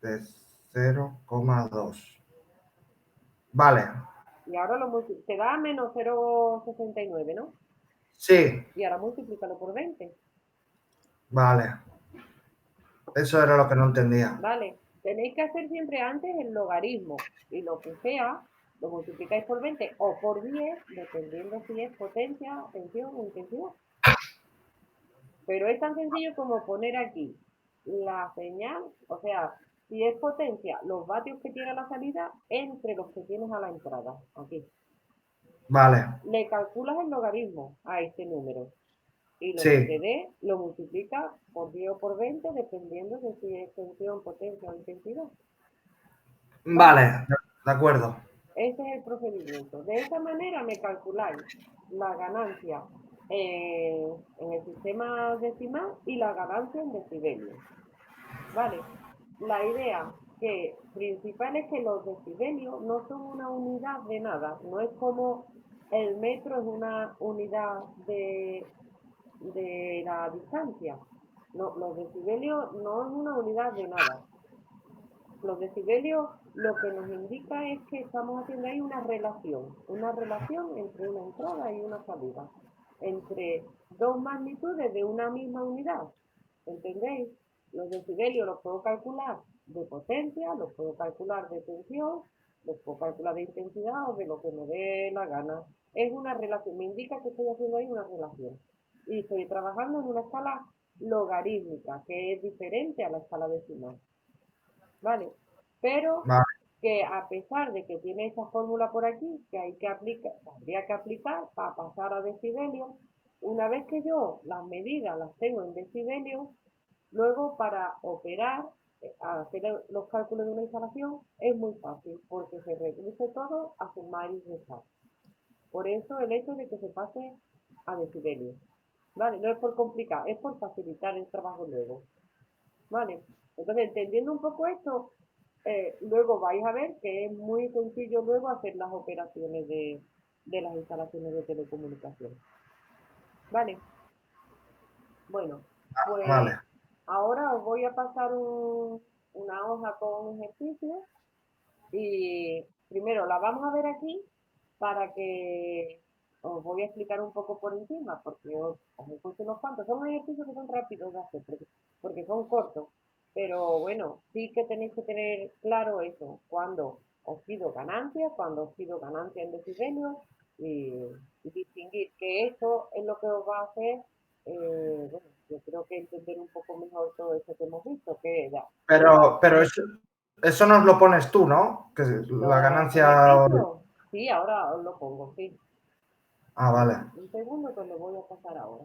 de 0,2. Vale, Y ahora te da menos 0,69, ¿no? sí, Y ahora multiplícalo por 20. vale. Eso era lo que no entendía. Vale. Tenéis que hacer siempre antes el logaritmo. Y lo que sea, lo multiplicáis por 20 o por 10, dependiendo si es potencia, tensión o intensidad. Pero es tan sencillo como poner aquí la señal, o sea, si es potencia, los vatios que tiene a la salida entre los que tienes a la entrada. Aquí. Vale, Le calculas el logaritmo a este número. Y lo que te sí, dé lo multiplica por 10 o por 20, dependiendo de si es tensión, potencia o intensidad. vale, de acuerdo. Ese es el procedimiento. De esa manera me calculáis la ganancia en el sistema decimal y la ganancia en decibelios. ¿Vale? La idea principal es que los decibelios no son una unidad de nada. No es como el metro es una unidad de la distancia. No, los decibelios no es una unidad de nada. Los decibelios lo que nos indica es que estamos haciendo ahí una relación entre una entrada y una salida, entre dos magnitudes de una misma unidad. ¿Entendéis? Los decibelios los puedo calcular de potencia, los puedo calcular de tensión, los puedo calcular de intensidad o de lo que me dé la gana. Es una relación, me indica que estoy haciendo ahí una relación. Y estoy trabajando en una escala logarítmica, que es diferente a la escala decimal. ¿Vale? Pero Vale, que a pesar de que tiene esa fórmula por aquí, que habría que aplicar para pasar a decibelios, una vez que yo las medidas las tengo en decibelios, luego para operar, hacer los cálculos de una instalación es muy fácil, porque se reduce todo a sumar y restar. Por eso el hecho de que se pase a decibelios. ¿Vale? No es por complicar, es por facilitar el trabajo luego. ¿Vale? Entonces, entendiendo un poco esto, luego vais a ver que es muy sencillo luego hacer las operaciones de las instalaciones de telecomunicación. ¿Vale? Bueno, pues vale. ahora os voy a pasar una hoja con ejercicios y primero la vamos a ver aquí para que os voy a explicar un poco por encima, porque os he puesto unos cuantos. Son ejercicios que son rápidos de hacer, porque son cortos. Pero bueno, sí que tenéis que tener claro eso, cuando os pido ganancias, cuando os pido ganancia en decibelios, y distinguir que eso es lo que os va a hacer, bueno, yo creo que entender un poco mejor todo eso que hemos visto, que Pero eso nos lo pones tú, ¿no? Que la los ganancia... ejercicios, sí, ahora os lo pongo, sí. Ah, vale. Un segundo que lo voy a pasar ahora.